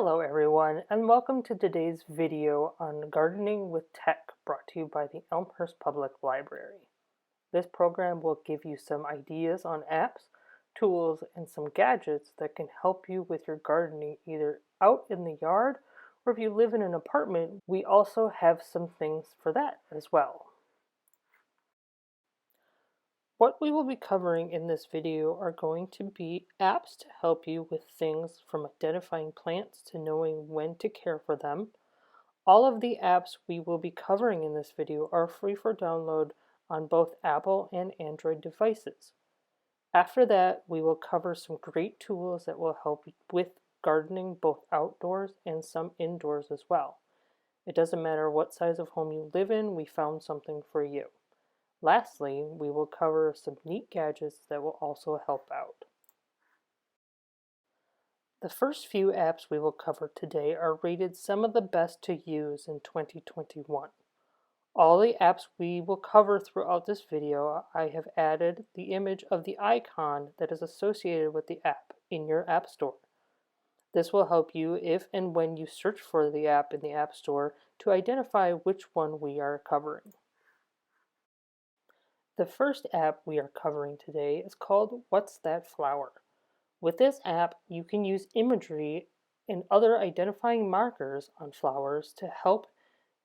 Hello everyone, and welcome to today's video on Gardening with Tech, brought to you by the Elmhurst Public Library. This program will give you some ideas on apps, tools, and some gadgets that can help you with your gardening either out in the yard, or if you live in an apartment, we also have some things for that as well. What we will be covering in this video are going to be apps to help you with things from identifying plants to knowing when to care for them. All of the apps we will be covering in this video are free for download on both Apple and Android devices. After that, we will cover some great tools that will help with gardening both outdoors and some indoors as well. It doesn't matter what size of home you live in, we found something for you. Lastly, we will cover some neat gadgets that will also help out. The first few apps we will cover today are rated some of the best to use in 2021. All the apps we will cover throughout this video, I have added the image of the icon that is associated with the app in your App Store. This will help you if and when you search for the app in the App Store to identify which one we are covering. The first app we are covering today is called What's That Flower? With this app, you can use imagery and other identifying markers on flowers to help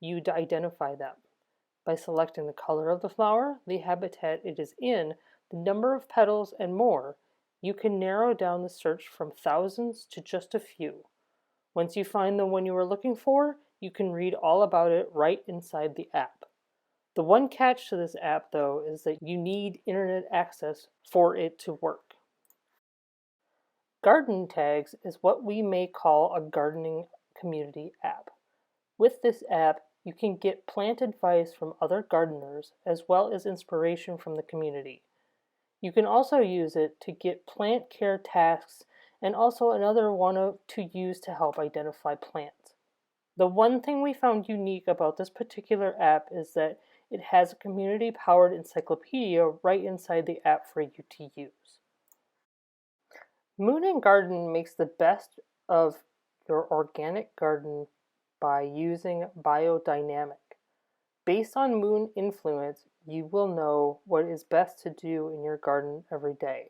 you to identify them. By selecting the color of the flower, the habitat it is in, the number of petals, and more, you can narrow down the search from thousands to just a few. Once you find the one you are looking for, you can read all about it right inside the app. The one catch to this app, though, is that you need internet access for it to work. Garden Tags is what we may call a gardening community app. With this app, you can get plant advice from other gardeners as well as inspiration from the community. You can also use it to get plant care tasks and also another one to use to help identify plants. The one thing we found unique about this particular app is that it has a community-powered encyclopedia right inside the app for you to use. Moon & Garden makes the best of your organic garden by using biodynamic. Based on moon influence, you will know what is best to do in your garden every day.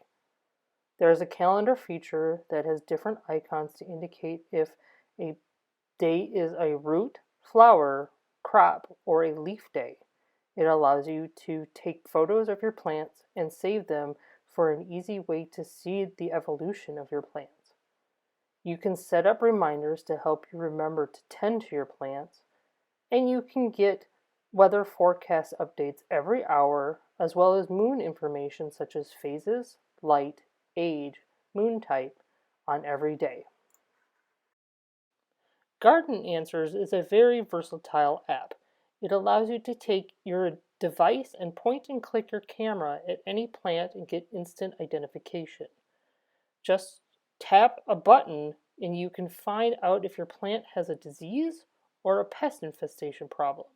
There is a calendar feature that has different icons to indicate if a day is a root, flower, crop, or a leaf day. It allows you to take photos of your plants and save them for an easy way to see the evolution of your plants. You can set up reminders to help you remember to tend to your plants, and you can get weather forecast updates every hour, as well as moon information such as phases, light, age, moon type on every day. Garden Answers is a very versatile app. It allows you to take your device and point and click your camera at any plant and get instant identification. Just tap a button and you can find out if your plant has a disease or a pest infestation problem.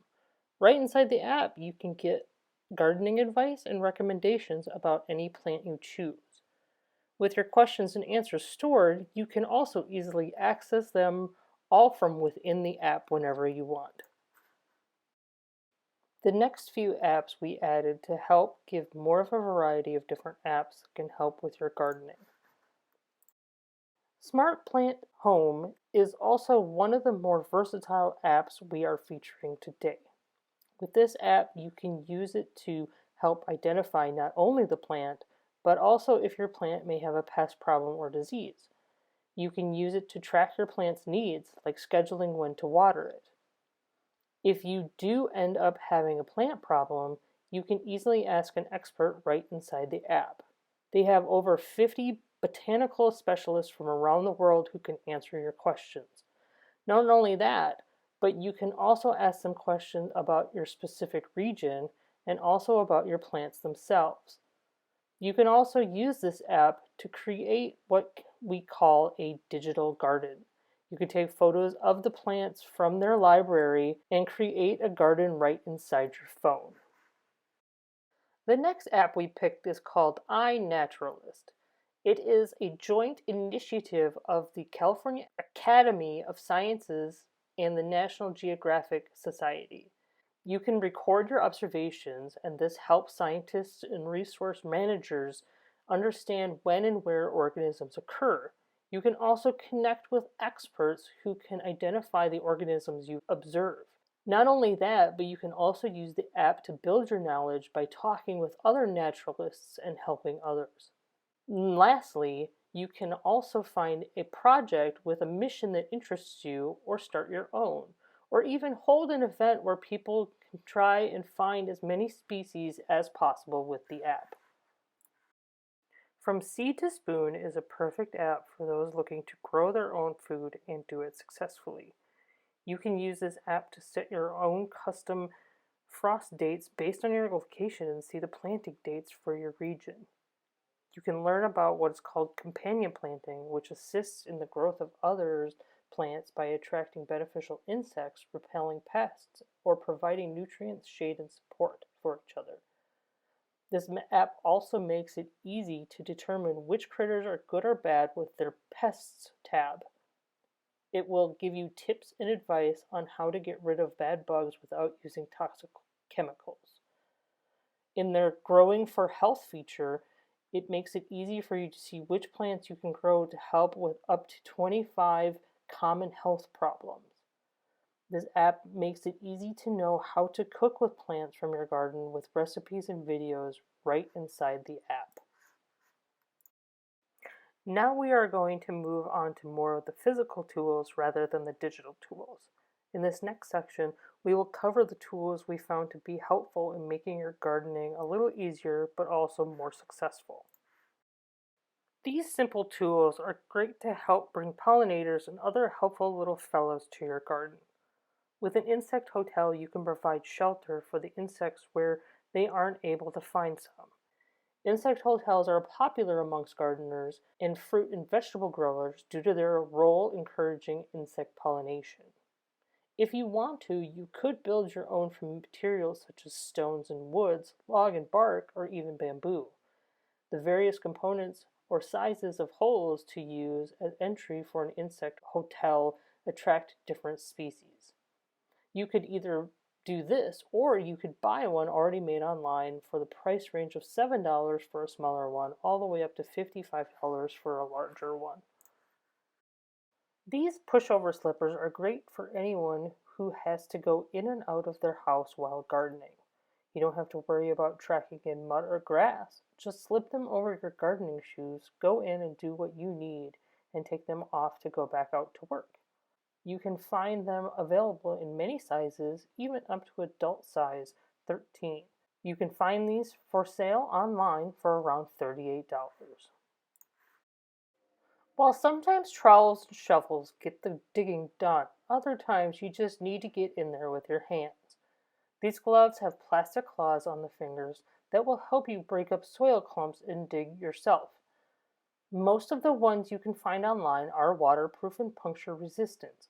Right inside the app, you can get gardening advice and recommendations about any plant you choose. With your questions and answers stored, you can also easily access them all from within the app whenever you want. The next few apps we added to help give more of a variety of different apps that can help with your gardening. Smart Plant Home is also one of the more versatile apps we are featuring today. With this app, you can use it to help identify not only the plant, but also if your plant may have a pest problem or disease. You can use it to track your plant's needs, like scheduling when to water it. If you do end up having a plant problem, you can easily ask an expert right inside the app. They have over 50 botanical specialists from around the world who can answer your questions. Not only that, but you can also ask them questions about your specific region and also about your plants themselves. You can also use this app to create what we call a digital garden. You can take photos of the plants from their library and create a garden right inside your phone. The next app we picked is called iNaturalist. It is a joint initiative of the California Academy of Sciences and the National Geographic Society. You can record your observations, and this helps scientists and resource managers understand when and where organisms occur. You can also connect with experts who can identify the organisms you observe. Not only that, but you can also use the app to build your knowledge by talking with other naturalists and helping others. And lastly, you can also find a project with a mission that interests you, or start your own, or even hold an event where people can try and find as many species as possible with the app. From Seed to Spoon is a perfect app for those looking to grow their own food and do it successfully. You can use this app to set your own custom frost dates based on your location and see the planting dates for your region. You can learn about what is called companion planting, which assists in the growth of other plants by attracting beneficial insects, repelling pests, or providing nutrients, shade, and support for each other. This app also makes it easy to determine which critters are good or bad with their Pests tab. It will give you tips and advice on how to get rid of bad bugs without using toxic chemicals. In their Growing for Health feature, it makes it easy for you to see which plants you can grow to help with up to 25 common health problems. This app makes it easy to know how to cook with plants from your garden with recipes and videos right inside the app. Now we are going to move on to more of the physical tools rather than the digital tools. In this next section, we will cover the tools we found to be helpful in making your gardening a little easier but also more successful. These simple tools are great to help bring pollinators and other helpful little fellows to your garden. With an insect hotel, you can provide shelter for the insects where they aren't able to find some. Insect hotels are popular amongst gardeners and fruit and vegetable growers due to their role encouraging insect pollination. If you want to, you could build your own from materials such as stones and woods, log and bark, or even bamboo. The various components or sizes of holes to use as entry for an insect hotel attract different species. You could either do this, or you could buy one already made online for the price range of $7 for a smaller one, all the way up to $55 for a larger one. These pushover slippers are great for anyone who has to go in and out of their house while gardening. You don't have to worry about tracking in mud or grass. Just slip them over your gardening shoes, go in and do what you need, and take them off to go back out to work. You can find them available in many sizes, even up to adult size 13. You can find these for sale online for around $38. While sometimes trowels and shovels get the digging done, other times you just need to get in there with your hands. These gloves have plastic claws on the fingers that will help you break up soil clumps and dig yourself. Most of the ones you can find online are waterproof and puncture resistant.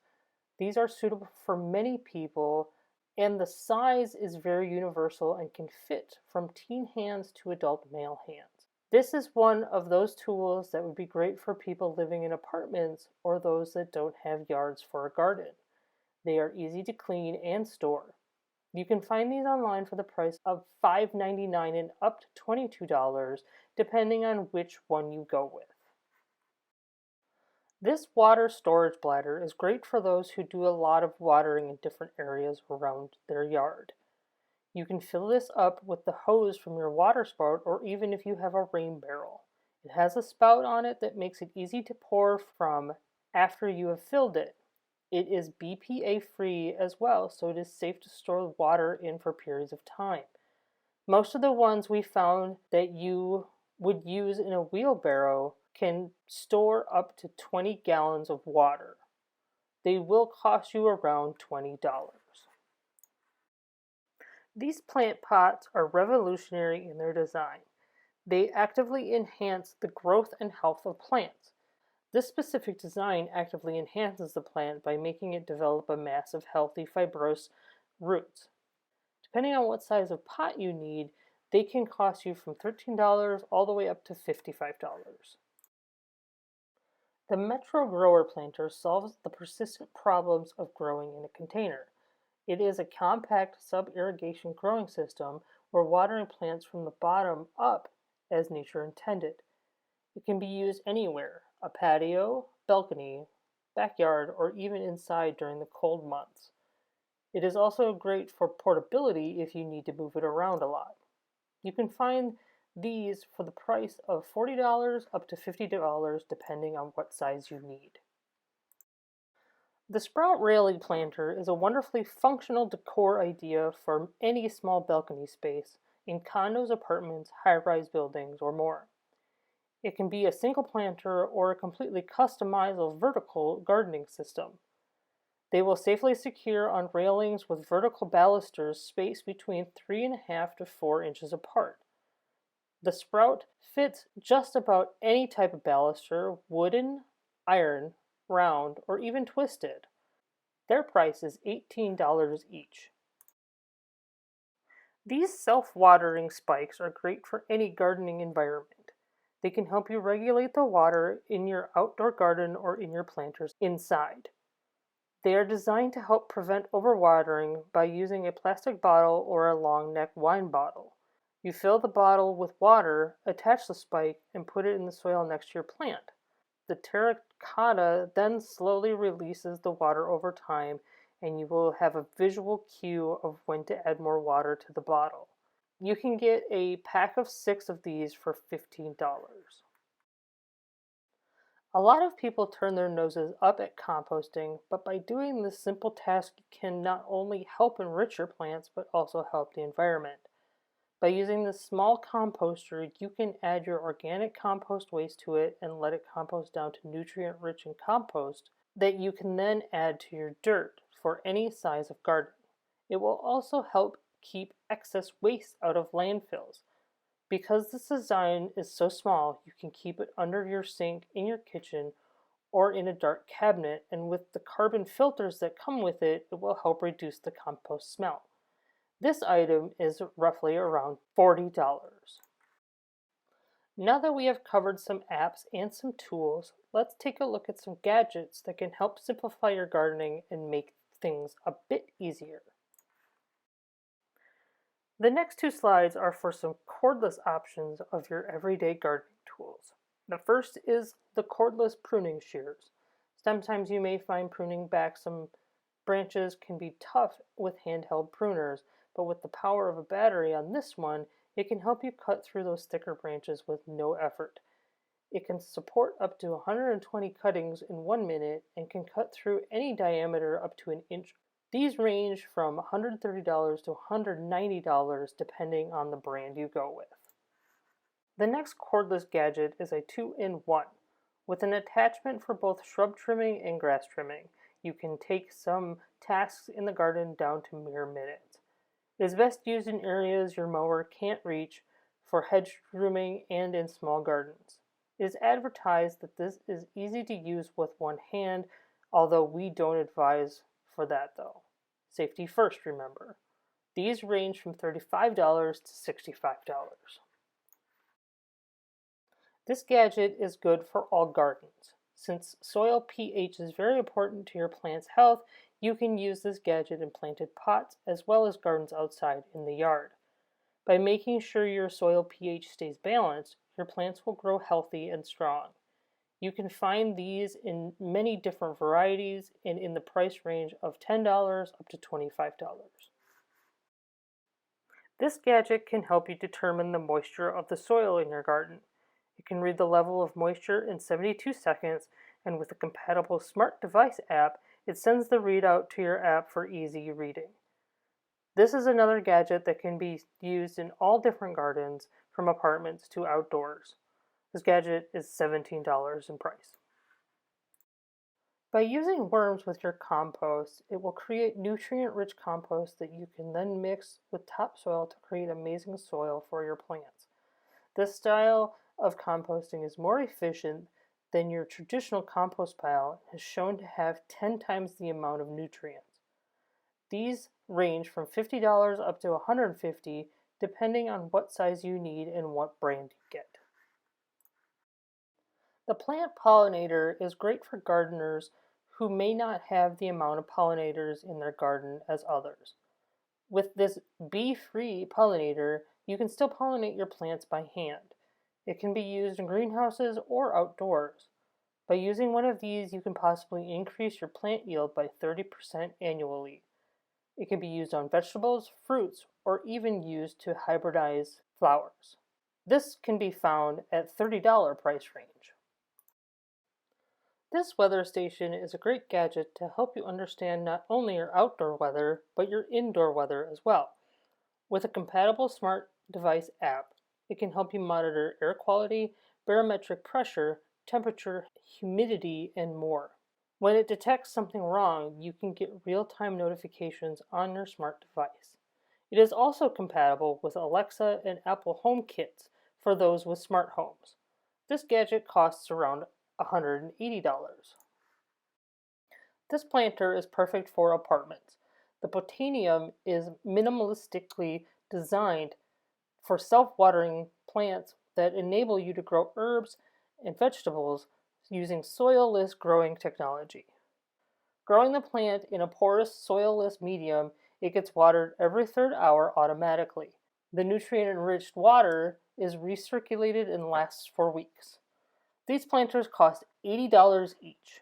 These are suitable for many people, and the size is very universal and can fit from teen hands to adult male hands. This is one of those tools that would be great for people living in apartments or those that don't have yards for a garden. They are easy to clean and store. You can find these online for the price of $5.99 and up to $22, depending on which one you go with. This water storage bladder is great for those who do a lot of watering in different areas around their yard. You can fill this up with the hose from your water spout, or even if you have a rain barrel. It has a spout on it that makes it easy to pour from after you have filled it. It is BPA free as well, so it is safe to store water in for periods of time. Most of the ones we found that you would use in a wheelbarrow can store up to 20 gallons of water. They will cost you around $20. These plant pots are revolutionary in their design. They actively enhance the growth and health of plants. This specific design actively enhances the plant by making it develop a mass of healthy, fibrous roots. Depending on what size of pot you need, they can cost you from $13 all the way up to $55. The Metro Grower Planter solves the persistent problems of growing in a container. It is a compact sub-irrigation growing system where watering plants from the bottom up as nature intended. It can be used anywhere, a patio, balcony, backyard, or even inside during the cold months. It is also great for portability if you need to move it around a lot. You can find these for the price of $40 up to $50 depending on what size you need. The sprout railing planter is a wonderfully functional decor idea for any small balcony space in condos, apartments, high-rise buildings, or more. It can be a single planter or a completely customizable vertical gardening system. They will safely secure on railings with vertical balusters spaced between 3.5 to 4 inches apart. The sprout fits just about any type of baluster, wooden, iron, round, or even twisted. Their price is $18 each. These self-watering spikes are great for any gardening environment. They can help you regulate the water in your outdoor garden or in your planters inside. They are designed to help prevent overwatering by using a plastic bottle or a long neck wine bottle. You fill the bottle with water, attach the spike, and put it in the soil next to your plant. The terracotta then slowly releases the water over time, and you will have a visual cue of when to add more water to the bottle. You can get a pack of 6 of these for $15. A lot of people turn their noses up at composting, but by doing this simple task, you can not only help enrich your plants, but also help the environment. By using this small composter, you can add your organic compost waste to it and let it compost down to nutrient-rich compost that you can then add to your dirt for any size of garden. It will also help keep excess waste out of landfills. Because this design is so small, you can keep it under your sink, in your kitchen, or in a dark cabinet, and with the carbon filters that come with it, it will help reduce the compost smell. This item is roughly around $40. Now that we have covered some apps and some tools, let's take a look at some gadgets that can help simplify your gardening and make things a bit easier. The next 2 slides are for some cordless options of your everyday gardening tools. The first is the cordless pruning shears. Sometimes you may find pruning back some branches can be tough with handheld pruners, but with the power of a battery on this one, it can help you cut through those thicker branches with no effort. It can support up to 120 cuttings in 1 minute and can cut through any diameter up to an inch. These range from $130 to $190 depending on the brand you go with. The next cordless gadget is a 2-in-1 with an attachment for both shrub trimming and grass trimming. You can take some tasks in the garden down to mere minutes. It is best used in areas your mower can't reach, for hedge trimming and in small gardens. It is advertised that this is easy to use with one hand, although we don't advise for that though. Safety first, remember. These range from $35 to $65. This gadget is good for all gardens. Since soil pH is very important to your plant's health, you can use this gadget in planted pots as well as gardens outside in the yard. By making sure your soil pH stays balanced, your plants will grow healthy and strong. You can find these in many different varieties and in the price range of $10 up to $25. This gadget can help you determine the moisture of the soil in your garden. It can read the level of moisture in 72 seconds, and with a compatible smart device app, it sends the readout to your app for easy reading. This is another gadget that can be used in all different gardens, from apartments to outdoors. This gadget is $17 in price. By using worms with your compost, it will create nutrient-rich compost that you can then mix with topsoil to create amazing soil for your plants. This style of composting is more efficient than your traditional compost pile and is shown to have 10 times the amount of nutrients. These range from $50 up to $150 depending on what size you need and what brand you get. The plant pollinator is great for gardeners who may not have the amount of pollinators in their garden as others. With this bee-free pollinator, you can still pollinate your plants by hand. It can be used in greenhouses or outdoors. By using one of these, you can possibly increase your plant yield by 30% annually. It can be used on vegetables, fruits, or even used to hybridize flowers. This can be found at $30 price range. This weather station is a great gadget to help you understand not only your outdoor weather, but your indoor weather as well. With a compatible smart device app, it can help you monitor air quality, barometric pressure, temperature, humidity, and more. When it detects something wrong, you can get real-time notifications on your smart device. It is also compatible with Alexa and Apple HomeKits for those with smart homes. This gadget costs around $180. This planter is perfect for apartments. The Botanium is minimalistically designed for self-watering plants that enable you to grow herbs and vegetables using soil-less growing technology. Growing the plant in a porous, soil-less medium, it gets watered every third hour automatically. The nutrient-enriched water is recirculated and lasts for weeks. These planters cost $80 each.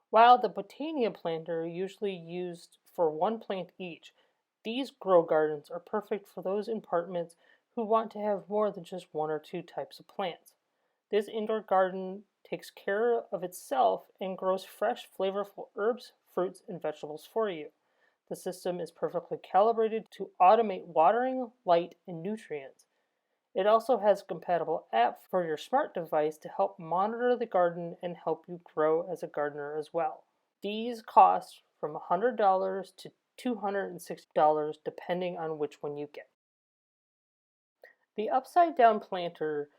While the Botania planter usually used for one plant each, these grow gardens are perfect for those in apartments who want to have more than just one or two types of plants. This indoor garden takes care of itself and grows fresh, flavorful herbs, fruits, and vegetables for you. The system is perfectly calibrated to automate watering, light, and nutrients. It also has a compatible app for your smart device to help monitor the garden and help you grow as a gardener as well. These cost from $100 to $260 depending on which one you get. The upside down planter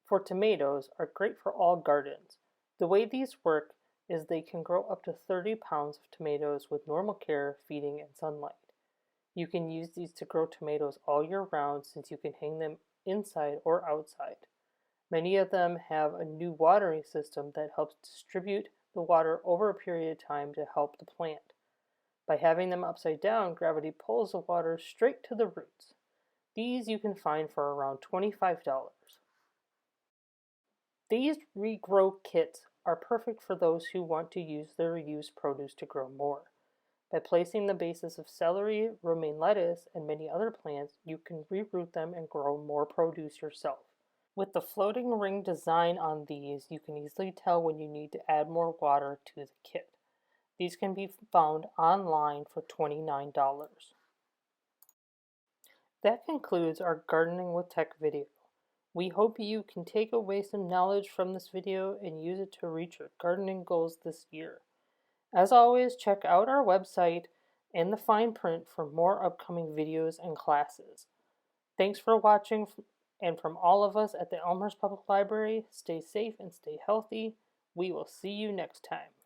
for tomatoes are great for all gardens. The way these work is they can grow up to 30 pounds of tomatoes with normal care, feeding, and sunlight. You can use these to grow tomatoes all year round since you can hang them inside or outside. Many of them have a new watering system that helps distribute the water over a period of time to help the plant. By having them upside down, gravity pulls the water straight to the roots. These you can find for around $25. These regrow kits are perfect for those who want to use their used produce to grow more. By placing the bases of celery, romaine lettuce, and many other plants, you can reroot them and grow more produce yourself. With the floating ring design on these, you can easily tell when you need to add more water to the kit. These can be found online for $29. That concludes our Gardening with Tech video. We hope you can take away some knowledge from this video and use it to reach your gardening goals this year. As always, check out our website and the fine print for more upcoming videos and classes. Thanks for watching, and from all of us at the Elmhurst Public Library, stay safe and stay healthy. We will see you next time.